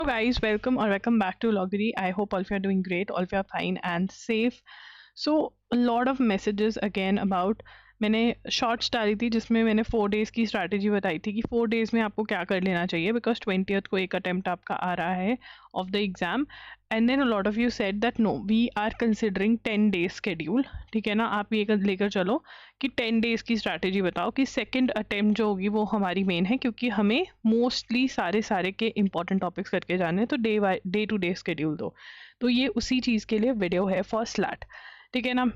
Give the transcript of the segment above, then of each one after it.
Hello guys, welcome back to Loggery. I hope all of you are doing great, all of you are fine and safe. So a lot of messages again about मैंने shorts डाली थी जिसमें मैंने 4 days की strategy बताई थी कि 4 days में आपको क्या कर लेना चाहिए बिकॉज 20th को एक अटेम्प्ट आपका आ रहा है of the exam and then a lot of you said that no we are considering 10 days schedule. ठीक है ना, आप ये लेकर चलो कि 10 days की स्ट्रैटेजी बताओ कि सेकंड अटेम्प्ट जो होगी वो हमारी मेन है क्योंकि हमें मोस्टली सारे के इंपॉर्टेंट टॉपिक्स करके जाने हैं. तो डे टू डे स्केड्यूल दो. तो ये उसी चीज़ के लिए वीडियो है फॉर स्लैट. ठीक है ना,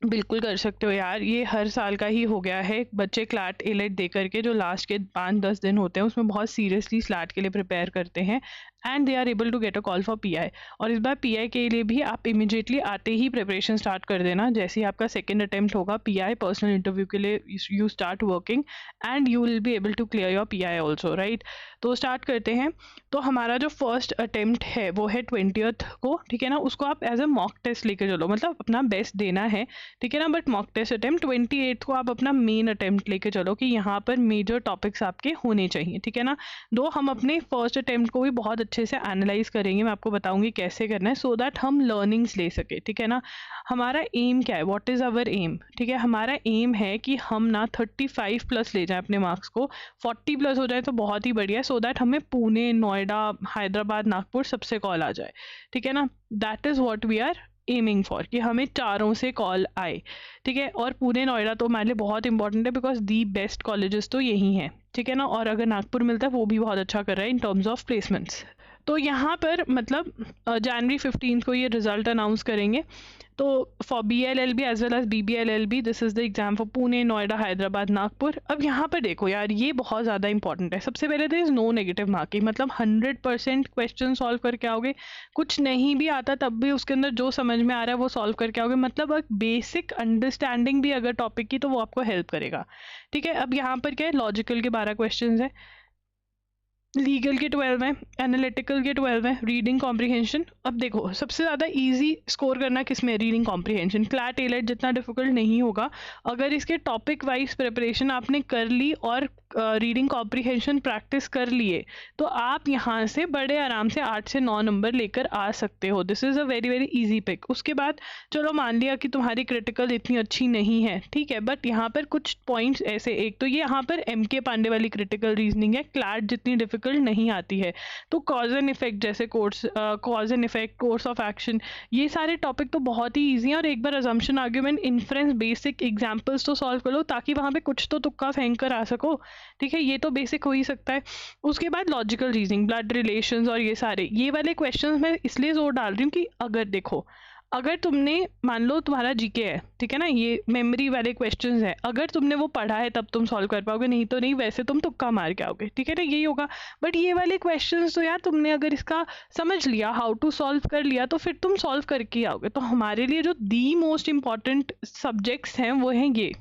बिल्कुल कर सकते हो यार. ये हर साल का ही हो गया है. बच्चे क्लैट एलेट दे करके जो लास्ट के 5-10 दिन होते हैं उसमें बहुत सीरियसली स्लैट के लिए प्रिपेयर करते हैं and they are able to get a call for PI. और इस बार पीआई के लिए भी आप इमिजिएटली आते ही प्रिपरेशन स्टार्ट कर देना. जैसे ही आपका सेकेंड अटेम्प्ट होगा पीआई पर्सनल इंटरव्यू के लिए you start working and you will be able to clear your PI also, right. तो स्टार्ट करते हैं. तो हमारा जो फर्स्ट अटेम्प्ट है वो है 20th को. ठीक है ना, उसको आप एज अ मॉक टेस्ट लेकर चलो, मतलब अपना बेस्ट देना है. ठीक है ना, but mock test attempt 28th को आप अपना मेन अटेम्प्ट लेके चलो कि यहाँ पर मेजर टॉपिक्स आपके होने चाहिए. ठीक है ना, दो हम अपने फर्स्ट अटेम्प्ट को भी बहुत अच्छे से एनालाइज करेंगे. मैं आपको बताऊंगी कैसे करना है सो दैट हम लर्निंग्स ले सके. ठीक है ना, हमारा एम क्या है, व्हाट इज अवर एम. ठीक है, हमारा एम है कि हम ना 35+ ले जाएं अपने मार्क्स को. 40+ हो जाए तो बहुत ही बढ़िया है सो दैट हमें पुणे, नोएडा, हैदराबाद, नागपुर सबसे कॉल आ जाए. ठीक है ना, that is what we are aiming for कि हमें चारों से कॉल आए. ठीक है, और पुणे नोएडा तो हमारे लिए बहुत इंपॉर्टेंट है बिकॉज दी बेस्ट कॉलेजेस तो यही हैं. ठीक है ना, और अगर नागपुर मिलता है वो भी बहुत अच्छा कर रहा है इन टर्म्स ऑफ प्लेसमेंट्स. तो यहाँ पर मतलब जनवरी 15 को ये रिजल्ट अनाउंस करेंगे. तो for BLLB as well as BBLLB this is the exam for Pune, Noida, Hyderabad, Nagpur. अब यहाँ पर देखो यार, ये बहुत ज़्यादा इंपॉर्टेंट है. सबसे पहले तो इज नो नेगेटिव मार्किंग, मतलब 100% क्वेश्चन सॉल्व करके आओगे. कुछ नहीं भी आता तब भी उसके अंदर जो समझ में आ रहा है वो सॉल्व करके आओगे. मतलब एक बेसिक अंडरस्टैंडिंग भी अगर टॉपिक की तो वो आपको हेल्प करेगा. ठीक है, अब यहाँ पर क्या है, लॉजिकल के 12 क्वेश्चन है, लीगल के 12 है, एनालिटिकल के 12 है, रीडिंग कॉम्प्रिहेंशन. अब देखो सबसे ज़्यादा इजी स्कोर करना किस में, रीडिंग कॉम्प्रिहेंशन. क्लैट एलेट जितना डिफिकल्ट नहीं होगा. अगर इसके टॉपिक वाइज प्रिपरेशन आपने कर ली और रीडिंग कॉम्प्रिहेंशन प्रैक्टिस कर लिए तो आप यहाँ से बड़े आराम से 8 से 9 नंबर लेकर आ सकते हो. This is a very very easy pick. उसके बाद चलो मान लिया कि तुम्हारी क्रिटिकल इतनी अच्छी नहीं है, ठीक है, बट यहाँ पर कुछ पॉइंट्स ऐसे, एक तो ये यहाँ पर MK पांडे वाली क्रिटिकल रीजनिंग है, क्लैट जितनी डिफिकल्ट नहीं आती है. तो कॉज एंड इफेक्ट जैसे cause and effect, course of action, ये सारे टॉपिक तो बहुत ही ईजी हैं. और एक बार assumption, argument, inference, basic examples तो सॉल्व कर लो ताकि वहाँ पे कुछ तो तुक्का फेंक कर आ सको. ठीक है, ये तो बेसिक हो ही सकता है. उसके बाद लॉजिकल रीजनिंग, ब्लड रिलेशंस और ये वाले क्वेश्चंस मैं इसलिए जोर डाल रही हूँ कि अगर देखो, अगर तुमने मान लो तुम्हारा जीके है, ठीक है ना, ये मेमोरी वाले क्वेश्चंस हैं, अगर तुमने वो पढ़ा है तब तुम सॉल्व कर पाओगे, नहीं तो नहीं, वैसे तुम तुक्का मार के आओगे. ठीक है ना, यही होगा. बट ये वाले क्वेश्चंस तो यार तुमने अगर इसका समझ लिया, हाउ टू सॉल्व कर लिया, तो फिर तुम सॉल्व करके आओगे. तो हमारे लिए जो दी मोस्ट इम्पॉर्टेंट सब्जेक्ट्स हैं वो हैं ये.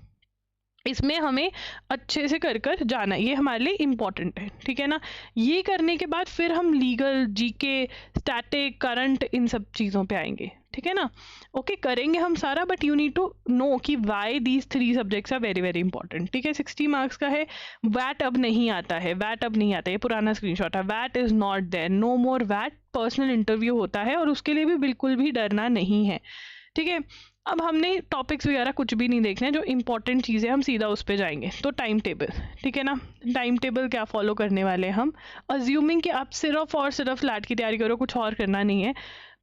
इसमें हमें अच्छे से कर कर जाना है, ये हमारे लिए इम्पॉर्टेंट है. ठीक है ना, ये करने के बाद फिर हम लीगल, जीके, स्टैटिक, करंट, इन सब चीज़ों पे आएंगे. ठीक है ना, ओके, करेंगे हम सारा, but you need to know कि why these 3 subjects are very very important. ठीक है, 60 मार्क्स का है. वैट अब नहीं आता है, ये पुराना स्क्रीनशॉट है. Wait is not there, no more wait. Personal interview होता है और उसके लिए भी बिल्कुल भी डरना नहीं है. ठीक है, अब हमने टॉपिक्स वगैरह कुछ भी नहीं देखना है, जो इंपॉर्टेंट चीज़ें हम सीधा उस पर जाएंगे. तो टाइम टेबल, ठीक है ना, टाइम टेबल क्या फॉलो करने वाले हैं हम, अज्यूमिंग कि आप सिर्फ और सिर्फ फ्लैट की तैयारी करो, कुछ और करना नहीं है.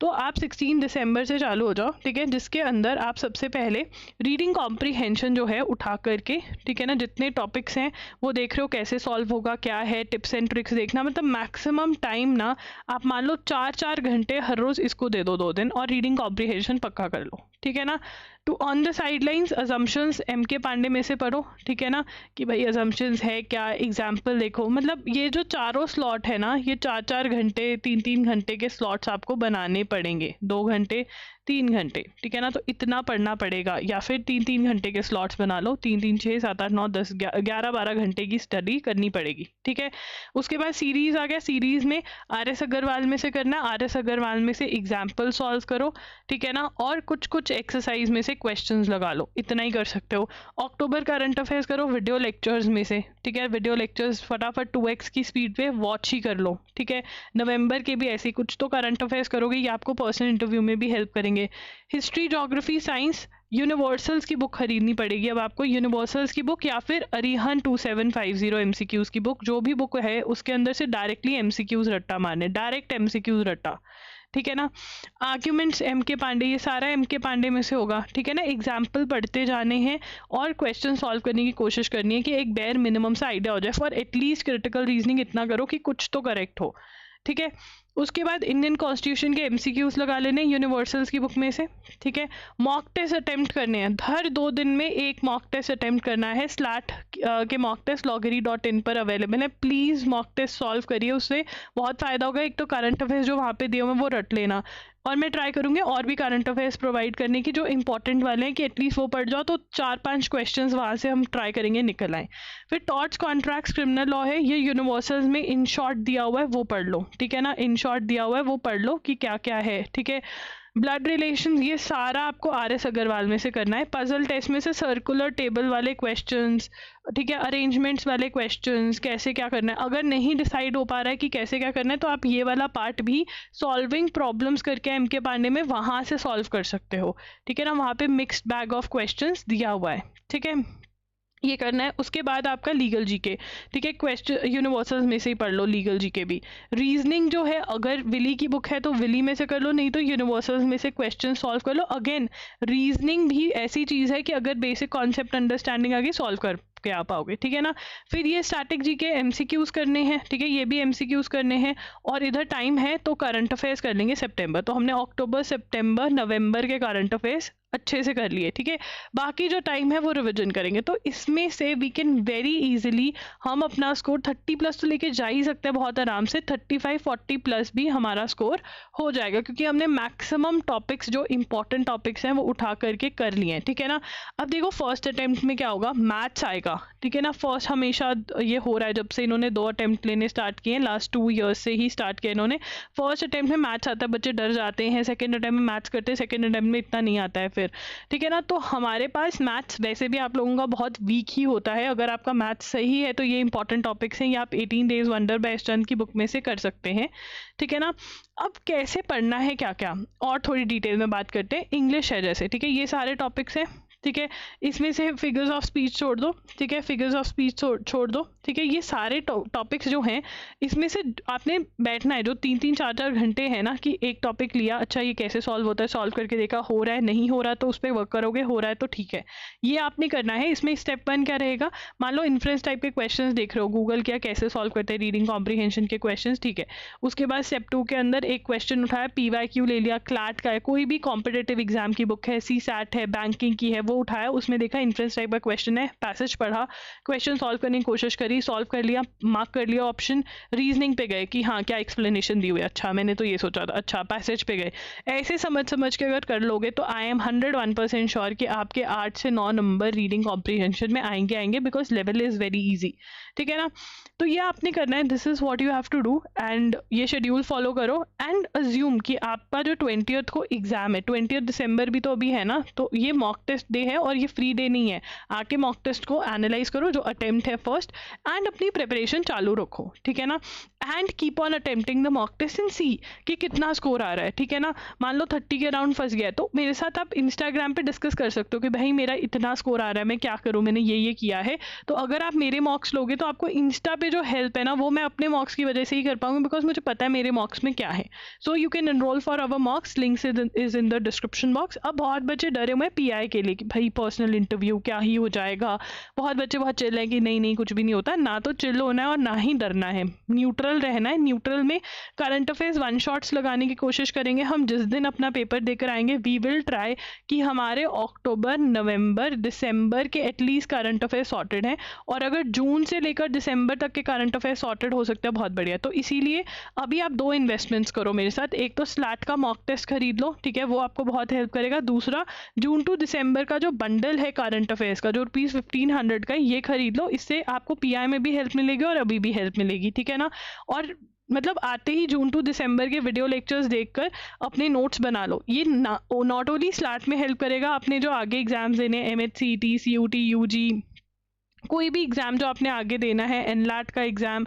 तो आप 16 दिसंबर से चालू हो जाओ. ठीक है, जिसके अंदर आप सबसे पहले रीडिंग कॉम्प्रिहेंशन जो है उठा करके, ठीक है ना, जितने टॉपिक्स हैं वो देख रहे हो कैसे सॉल्व होगा, क्या है, टिप्स एंड ट्रिक्स देखना. मतलब मैक्सिमम टाइम ना आप मान लो 4-4 घंटे हर रोज़ इसको दे दो 2 दिन, और रीडिंग कॉम्प्रिहेंशन पक्का कर लो. ठीक है ना, too on the sidelines assumptions MK Pandey में से पढ़ो. ठीक है ना, कि भाई अजम्पशंस है क्या, एग्जाम्पल देखो. मतलब ये जो चारों स्लॉट है ना, ये 4-4 घंटे, 3-3 घंटे के स्लॉट्स आपको बनाने पड़ेंगे. 2 घंटे 3 घंटे, ठीक है ना। तो इतना पढ़ना पड़ेगा, या फिर 3-3 घंटे के स्लॉट्स बना लो, 3-3, 6, 7, 8, 9, 10, 11-12 घंटे की स्टडी करनी पड़ेगी, ठीक है। उसके बाद सीरीज आ गया, सीरीज में RS अग्रवाल में से करना है, RS अग्रवाल में से एग्जाम्पल सॉल्व करो, ठीक है ना, और कुछ कुछ एक्सरसाइज में से क्वेश्चंस लगा लो, इतना ही कर सकते हो। अक्टूबर करंट अफेयर्स करो वीडियो लेक्चर्स में से, ठीक है, वीडियो लेक्चर्स फटाफट 2x की स्पीड पे वॉच ही कर लो, ठीक है। नवंबर के भी ऐसे कुछ तो करंट अफेयर्स करोगे, ये आपको पर्सनल इंटरव्यू में भी हेल्प करेंगे। हिस्ट्री, ज्योग्राफी, साइंस, यूनिवर्सल्स की बुक खरीदनी पड़ेगी अब आपको, यूनिवर्सल्स की बुक या फिर अरिहंत 2750 MCQs की बुक, जो भी बुक है उसके अंदर से डायरेक्टली MCQs रट्टा मारने, डायरेक्ट MCQs रट्टा, ठीक है ना। आर्ग्यूमेंट्स MK पांडे, ये सारा MK पांडे में से होगा, ठीक है ना। एग्जाम्पल पढ़ते जाने हैं और क्वेश्चन सॉल्व करने की कोशिश करनी है कि एक बेयर मिनिमम सा आइडिया हो जाए। फॉर एटलीस्ट क्रिटिकल रीजनिंग इतना करो कि कुछ तो करेक्ट हो, ठीक है। उसके बाद इंडियन कॉन्स्टिट्यूशन के MCQs लगा लेने यूनिवर्सल्स की बुक में से, ठीक है। मॉक टेस्ट अटेम्प्ट करने हैं, हर 2 दिन में एक मॉक टेस्ट अटेम्प्ट करना है। स्लैट के मॉक टेस्ट loggery.in पर अवेलेबल है, प्लीज़ मॉक टेस्ट सॉल्व करिए, उससे बहुत फ़ायदा होगा। एक तो करंट अफेयर्स जो वहाँ पे दिए हुए हैं वो रट लेना, और मैं ट्राई करूँगी और भी करंट अफेयर्स प्रोवाइड करने की जो इंपॉर्टेंट वाले हैं कि एटलीस्ट वो पढ़ जाओ, तो 4-5 क्वेश्चंस वहाँ से हम ट्राई करेंगे निकल आए। फिर टॉर्च, कॉन्ट्रैक्ट्स, क्रिमिनल लॉ है, ये यूनिवर्सल्स में इन शॉर्ट दिया हुआ है, वो पढ़ लो, ठीक है ना। इन शॉर्ट दिया हुआ है वो पढ़ लो कि क्या क्या है, ठीक है। ब्लड रिलेशंस, ये सारा आपको RS अग्रवाल में से करना है। पजल टेस्ट में से सर्कुलर टेबल वाले क्वेश्चंस, ठीक है, अरेंजमेंट्स वाले क्वेश्चंस, कैसे क्या करना है। अगर नहीं डिसाइड हो पा रहा है कि कैसे क्या करना है, तो आप ये वाला पार्ट भी सॉल्विंग प्रॉब्लम्स करके MK पांडे में वहाँ से सॉल्व कर सकते हो, ठीक है ना। वहाँ पे मिक्स्ड बैग ऑफ क्वेश्चंस दिया हुआ है, ठीक है, ये करना है। उसके बाद आपका लीगल जीके, ठीक है, क्वेश्चन यूनिवर्सल्स में से ही पढ़ लो, लीगल जीके भी। रीजनिंग जो है, अगर विली की बुक है तो विली में से कर लो, नहीं तो यूनिवर्सल्स में से क्वेश्चन सॉल्व कर लो। अगेन रीजनिंग भी ऐसी चीज़ है कि अगर बेसिक कॉन्सेप्ट अंडरस्टैंडिंग आ गई, सॉल्व कर के आ पाओगे, ठीक है ना। फिर ये स्टैटिक जीके MCQs करने हैं, ठीक है, ये भी MCQs करने हैं। और इधर टाइम है तो करंट अफेयर्स कर लेंगे सितंबर, तो हमने अक्टूबर, सितंबर, नवंबर के करंट अफेयर्स अच्छे से कर लिए, ठीक है। बाकी जो टाइम है वो रिवीजन करेंगे, तो इसमें से वी कैन वेरी इजीली हम अपना स्कोर 30+ तो लेके जा ही सकते हैं बहुत आराम से, 35-40+ भी हमारा स्कोर हो जाएगा, क्योंकि हमने मैक्सिमम टॉपिक्स जो इंपॉर्टेंट टॉपिक्स हैं वो उठा करके कर लिए हैं, ठीक है ना। अब देखो फर्स्ट अटेम्प्ट में क्या होगा, मैथ्स आएगा, ठीक है ना। फर्स्ट हमेशा ये हो रहा है जब से इन्होंने 2 अटेम्प्ट लेने स्टार्ट किए हैं, लास्ट 2 ईयर्स से ही स्टार्ट किया इन्होंने। फर्स्ट अटेम्प्ट में मैथ्स आता है, बच्चे डर जाते हैं, सेकंड अटेम्प्ट में मैथ्स करते हैं, सेकंड अटेम्प्ट में इतना नहीं आता है फिर, ठीक है ना। तो हमारे पास मैथ्स वैसे भी आप लोगों का बहुत वीक ही होता है, अगर आपका मैथ्स सही है तो ये इंपॉर्टेंट टॉपिक्स हैं, ये आप 18 डेज वंडर बाय एस चंद की बुक में से कर सकते हैं, ठीक है ना। अब कैसे पढ़ना है क्या क्या और थोड़ी डिटेल में बात करते हैं। इंग्लिश है जैसे, ठीक है, ये सारे टॉपिक्स हैं, ठीक है। इसमें से फिगर्स ऑफ स्पीच छोड़ दो, ठीक है, फिगर्स ऑफ स्पीच छोड़ दो, ठीक है। ये सारे टॉपिक्स जो हैं इसमें से आपने बैठना है, जो 3-3, 4-4 घंटे हैं ना, कि एक टॉपिक लिया, अच्छा ये कैसे सॉल्व होता है, सॉल्व करके देखा, हो रहा है, नहीं हो रहा तो उस पर वर्क करोगे, हो रहा है तो ठीक है, ये आपने करना है। इसमें स्टेप 1 क्या रहेगा, मान लो इन्फ्रेंस टाइप के क्वेश्चन देख रहे हो, गूगल किया कैसे सॉल्व करते हैं रीडिंग कॉम्प्रीहेंशन के क्वेश्चन, ठीक है। उसके बाद स्टेप 2 के अंदर एक क्वेश्चन उठाया, PYQ ले लिया, क्लैट का है, कोई भी कॉम्पिटेटिव एग्जाम की बुक है, CSAT है, बैंकिंग की है, वो उठाया, उसमें देखा इन्फ्रेंस टाइप का क्वेश्चन है, पैसेज पढ़ा, क्वेश्चन सॉल्व करने की कोशिश करी, सॉल्व कर लिया, मार्क कर लिया ऑप्शन। रीजनिंग पे गए कि हाँ क्या एक्सप्लेनेशन दी हुई है, अच्छा मैंने तो ये सोचा था, अच्छा पैसेज पे गए। ऐसे समझ के अगर कर लोगे तो आई एम 101% श्योर कि आपके 8 से 9 नंबर रीडिंग कॉम्प्रीहेंशन में आएंगे, because level is very easy, ठीक है ना। तो ये आपने करना है, this is what you have to do, and ये शेड्यूल फॉलो करो। एंड अज्यूम कि आपका जो 20th को एग्जाम है, 20 दिसंबर भी तो अभी है ना, तो ये मॉक टेस्ट डे है और ये फ्री डे नहीं है। आके मॉक टेस्ट को एनालाइज करो जो अटेम्प्ट है फर्स्ट, एंड अपनी प्रिपरेशन चालू रखो, ठीक है ना। And keep on attempting the mock test and see कि कितना स्कोर आ रहा है, ठीक है ना। मान लो 30 के अराउंड फंस गया है, तो मेरे साथ आप इंस्टाग्राम पे डिस्कस कर सकते हो कि भाई मेरा इतना स्कोर आ रहा है, मैं क्या करूँ, मैंने ये किया है। तो अगर आप मेरे मॉक्स लोगे तो आपको इंस्टा पे जो हेल्प है ना, वो मैं अपने मॉक्स की वजह से ही कर पाऊंगी, बिकॉज मुझे पता है मेरे मॉक्स में क्या है। So you can enrol for our मॉक्स, links is in the description box. अब बहुत बच्चे डरे हुए PI के लिए कि भाई पर्सनल इंटरव्यू क्या ही हो जाएगा, बहुत बच्चे बहुत चिल हैं कि नहीं नहीं कुछ भी नहीं होता। ना तो चिल होना है और ना ही डरना है, न्यूट्रल रहना है। न्यूट्रल में करंट अफेयर्स वन शॉट्स लगाने की कोशिश करेंगे हम। जिस दिन अपना पेपर देकर आएंगे वी विल ट्राई कि हमारे अक्टूबर, नवंबर, दिसंबर के एटलीस्ट करंट अफेयर सॉर्टेड हैं, और अगर जून से लेकर दिसंबर तक के करंट अफेयर सॉर्टेड हो सकते हैं बहुत बढ़िया। तो इसीलिए अभी आप 2 इन्वेस्टमेंट्स करो मेरे साथ। एक तो स्लैट का मॉक टेस्ट खरीद लो, ठीक है, वो आपको बहुत हेल्प करेगा। दूसरा जून टू दिसंबर का जो बंडल है करंट अफेयर्स का, जो ₹1500 का, ये खरीद लो। इससे आपको पीआई में भी हेल्प मिलेगी और अभी भी हेल्प मिलेगी, ठीक है ना। और मतलब आते ही जून टू दिसंबर के वीडियो लेक्चर्स देखकर अपने नोट्स बना लो। ये नॉट ओनली स्लैट में हेल्प करेगा, अपने जो आगे एग्जाम्स देने, MHCET, CUT, UG, कोई भी एग्ज़ाम जो आपने आगे देना है, एनलैट का एग्ज़ाम,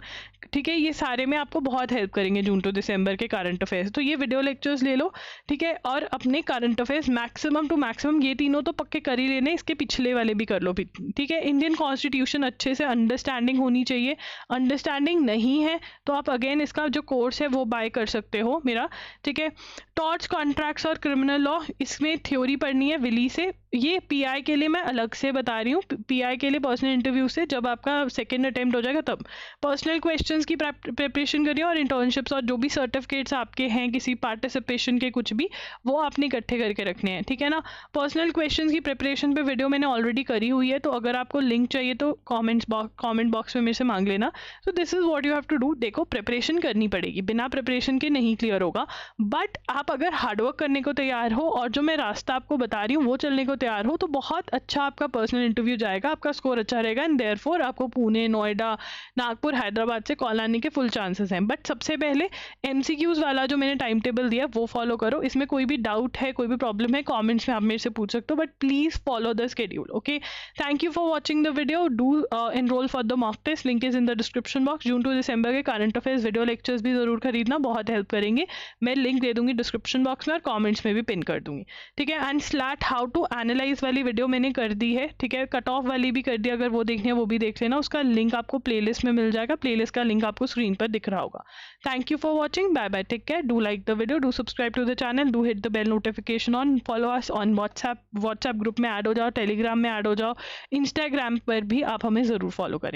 ठीक है, ये सारे में आपको बहुत हेल्प करेंगे जून टू दिसंबर के करंट अफेयर्स। तो ये वीडियो लेक्चर्स ले लो, ठीक है, और अपने current affairs maximum to maximum ये तीनों तो पक्के कर ही लेने, इसके पिछले वाले भी कर लो, ठीक है। इंडियन कॉन्स्टिट्यूशन अच्छे से अंडरस्टैंडिंग होनी चाहिए। अंडरस्टैंडिंग नहीं है तो आप अगेन इसका जो कोर्स है वो बाय कर सकते हो मेरा, ठीक है। टॉर्ट्स, कॉन्ट्रैक्ट्स और क्रिमिनल लॉ, इसमें थ्योरी पढ़नी है विली से। ये पीआई के लिए मैं अलग से बता रही हूँ, पीआई के लिए पर्सनल इंटरव्यू से जब आपका सेकेंड अटेम्प्ट हो जाएगा तब। पर्सनल क्वेश्चंस की प्रिपरेशन करिए, और इंटर्नशिप्स और जो भी सर्टिफिकेट्स आपके हैं किसी पार्टिसिपेशन के, कुछ भी, वो आपने इकट्ठे करके रखने हैं, ठीक है ना। पर्सनल क्वेश्चंस की प्रिपरेशन पे वीडियो मैंने ऑलरेडी करी हुई है, तो अगर आपको लिंक चाहिए तो कमेंट बॉक्स में मेरे से मांग लेना। तो this is what you have to do. देखो, प्रिपरेशन करनी पड़ेगी, बिना प्रिपरेशन के नहीं क्लियर होगा। बट आप अगर हार्डवर्क करने को तैयार हो और जो मैं रास्ता आपको बता रही हूँ वो चलने को तैयार हो, तो बहुत अच्छा आपका पर्सनल इंटरव्यू जाएगा, आपका स्कोर अच्छा रहेगा, एंड देयरफॉर आपको पुणे, नोएडा, नागपुर, हैदराबाद से कॉल आने के फुल चांसेस हैं। बट सबसे पहले MCQs वाला जो मैंने टाइम टेबल दिया वो फॉलो करो। इसमें कोई भी डाउट है, कोई भी प्रॉब्लम है, कमेंट्स में आप मेरे से पूछ सकते हो, but please follow the schedule, okay. Thank you for watching the video. Do enroll for the mock test, link is in the description box. June to दिसंबर के करंट अफेयर्स वीडियो लेक्चर्स भी जरूर खरीदना, बहुत हेल्प करेंगे। मैं link दे दूंगी description box में और कॉमेंट्स में भी पिन कर दूंगी, ठीक है। And SLAT how to analyse वाली वीडियो मैंने कर दी है, ठीक है, कट ऑफ वाली भी कर दी, अगर वो देखनी है वो भी देख लेना। उसका लिंक आपको प्लेलिस्ट में मिल जाएगा, प्लेलिस्ट का लिंक आपको स्क्रीन पर दिख रहा होगा। Thank you for watching, bye bye, take care, do like the video, do subscribe to the channel, do hit the bell notification on, follow us on WhatsApp group में add हो जाओ, Telegram में add हो जाओ, Instagram पर भी आप हमें ज़रूर फॉलो करें।